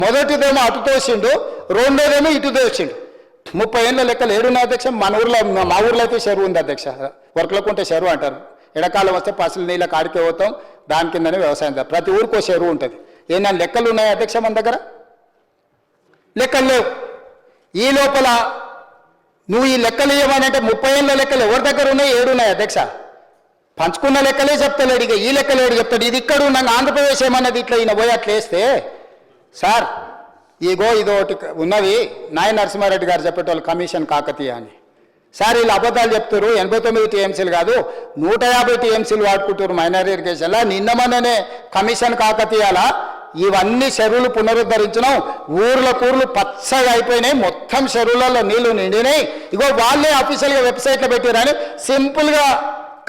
మొదటిదేమో అటు తోసిండు, రెండోదేమో ఇటు తోసిండు. 30 ఏళ్ళ లెక్కలు ఏడున్నాయి అధ్యక్ష. మన ఊర్లో, మా ఊర్లో అయితే చెరువు ఉంది అధ్యక్ష. వర్కలకుంటే చెరువు అంటారు. ఎడకాలం వస్తే పసులు నీళ్ళ కాడికి పోతాం, దాని కిందనే వ్యవసాయం. ప్రతి ఊరికో చెరువు ఉంటుంది. ఏమన్నా లెక్కలు ఉన్నాయి అధ్యక్ష మన దగ్గర? లెక్కలు లేవు. ఈ లోపల నువ్వు ఈ లెక్కలు ఇవ్వమనంటే 30 ఏళ్ళ లెక్కలు ఎవరి దగ్గర ఉన్నాయి? ఏడున్నాయి అధ్యక్ష. పంచుకున్న లెక్కలే చెప్తలేడు. ఇక ఈ లెక్కలు ఏడు చెప్తాడు? ఇది ఇక్కడ ఉన్నాక ఆంధ్రప్రదేశ్ ఏమన్నది ఇట్లా ఈయన పోయి అట్లా వేస్తే, సార్ ఇగో ఇదోటి ఉన్నది, నాయ నరసింహారెడ్డి గారు చెప్పేటోళ్ళు కమిషన్ కాకతీయ అని. సార్ వీళ్ళు అబద్ధాలు చెప్తారు. 89 టీఎంసీలు కాదు 150 టీఎంసీలు వాడుకుంటారు మైనర్ ఇరిగేషన్లా. నిన్నమనే కమిషన్ కాకతీయాలా ఇవన్నీ చెరువులు పునరుద్ధరించడం, ఊర్లు పచ్చగా అయిపోయినాయి, మొత్తం చెరువులలో నీళ్లు నిండినాయి. ఇగో వాళ్ళే అఫీషియల్గా వెబ్సైట్లో పెట్టారని సింపుల్గా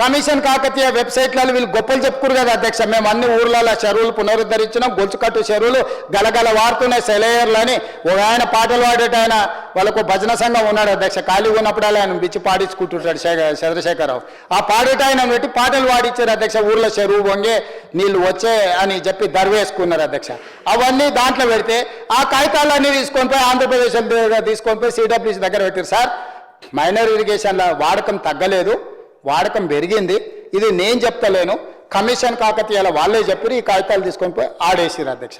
కమిషన్ కాకతీయ వెబ్సైట్లలో వీళ్ళు గొప్పలు చెప్పుకురు కదా అధ్యక్ష. మేము అన్ని ఊర్లలో చెరువులు పునరుద్ధరించినాం, గొలుచుకట్టు చెరువులు గలగల వాడుతున్నాయి సెలయర్లు అని. ఒక ఆయన పాటలు పాడేట ఆయన, వాళ్ళకు భజన సంఘం ఉన్నాడు అధ్యక్ష. ఖాళీగా ఉన్నప్పుడు ఆయన బిచ్చి పాడించుకుంటుంటాడు చంద్రశేఖరరావు. ఆ పాడేట ఆయన పెట్టి పాటలు పాడించారు అధ్యక్ష. ఊర్లో చెరువు వంగే నీళ్లు వచ్చే అని చెప్పి దర్వేసుకున్నారు అధ్యక్ష. అవన్నీ దాంట్లో పెడితే ఆ కాగితాలన్నీ తీసుకొని పోయి ఆంధ్రప్రదేశ్ తీసుకొని పోయి సిడబ్ల్యూసీ దగ్గర పెట్టారు. సార్ మైనర్ ఇరిగేషన్ల వాడకం తగ్గలేదు, వాడకం పెరిగింది. ఇది నేను చెప్తలేను, కమిషన్ కాకతీయాల వాళ్ళే చెప్పారు. ఈ కాగితాలు తీసుకొని పోయి ఆడేసిరు అధ్యక్ష.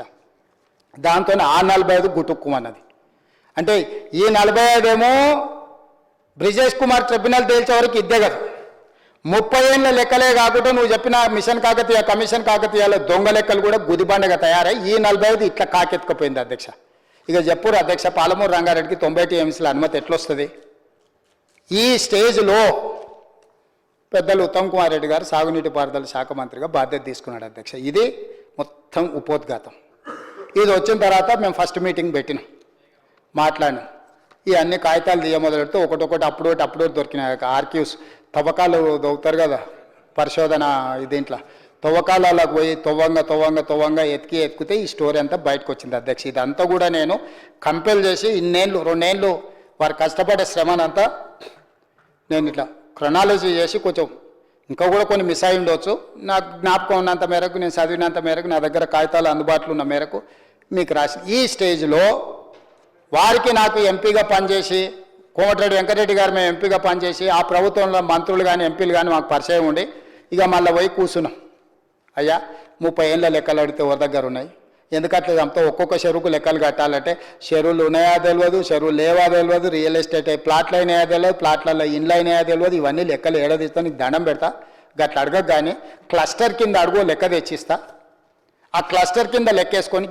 దాంతో ఆ 45 గుటుక్కుమన్నది. అంటే ఈ 45 ఏమో బ్రిజేష్ కుమార్ ట్రిబ్యునల్ తేల్చే వరకు ఇద్దే కదా. 30 ఏళ్ళ లెక్కలే కాకుండా నువ్వు చెప్పిన మిషన్ కాకతీయ, కమిషన్ కాకతీయాల దొంగ లెక్కలు కూడా గుదిబండగా తయారై ఈ 45 ఇట్లా కాకెత్తుకుపోయింది అధ్యక్ష. ఇక చెప్పురు అధ్యక్ష, పాలమూరు రంగారెడ్డికి 90 టీఎంసీల అనుమతి ఎట్లొస్తుంది? ఈ స్టేజ్లో పెద్దలు ఉత్తమ్ కుమార్ రెడ్డి గారు సాగునీటి పారుదల శాఖ మంత్రిగా బాధ్యత తీసుకున్నాడు అధ్యక్ష. ఇది మొత్తం ఉపోద్ఘాతం. ఇది వచ్చిన తర్వాత మేము ఫస్ట్ మీటింగ్ పెట్టినాం, మాట్లాడినాం. ఈ అన్ని కాగితాలు తీయ మొదలెడితే ఒకటొకటి అప్పుడు దొరికినాయి. ఆర్క్యూస్ తవ్వకాలు దొరుకుతారు కదా, పరిశోధన దీంట్లో తవ్వకాలకు పోయి తవ్వంగా ఎత్తికితే ఈ స్టోరీ అంతా బయటకు వచ్చింది అధ్యక్ష. ఇదంతా కూడా నేను కంపెల్ చేసి 2 ఏళ్ళు వారు కష్టపడే శ్రమనంతా నేను ఇట్లా క్రొనాలజీ చేసి కొంచెం ఇంకా కూడా కొన్ని మిస్ అయి ఉండవచ్చు. నాకు జ్ఞాపకం ఉన్నంత మేరకు, నేను చదివినంత మేరకు, నా దగ్గర కాగితాలు అందుబాటులో ఉన్న మేరకు మీకు రాసి. ఈ స్టేజ్లో వారికి నాకు ఎంపీగా పనిచేసి, కోమటిరెడ్డి వెంకటరెడ్డి గారు మేము ఎంపీగా పనిచేసి, ఆ ప్రభుత్వంలో మంత్రులు కానీ ఎంపీలు కానీ మాకు పరిచయం ఉండి ఇక మళ్ళీ పోయి కూర్చున్నాం. అయ్యా 30 ఏళ్ళ లెక్కలు అడిగితే ఎవరి దగ్గర ఉన్నాయి? ఎందుకంటే అంతా ఒక్కొక్క చెరువుకు లెక్కలు కట్టాలంటే చెరువులు ఉన్నాయా తెలియదు, చెరువులు లేవా తెలియదు, రియల్ ఎస్టేట్ ప్లాట్లు అయినాయా తెలియదు, ప్లాట్లలో ఇండ్లు అయినాయా తెలియదు. ఇవన్నీ లెక్కలు ఏడాదిస్తా, నీకు దండం పెడతా. గట్ల అడగక కానీ క్లస్టర్ కింద అడుగు లెక్క తెచ్చిస్తా. ఆ క్లస్టర్ కింద లెక్కేసుకొని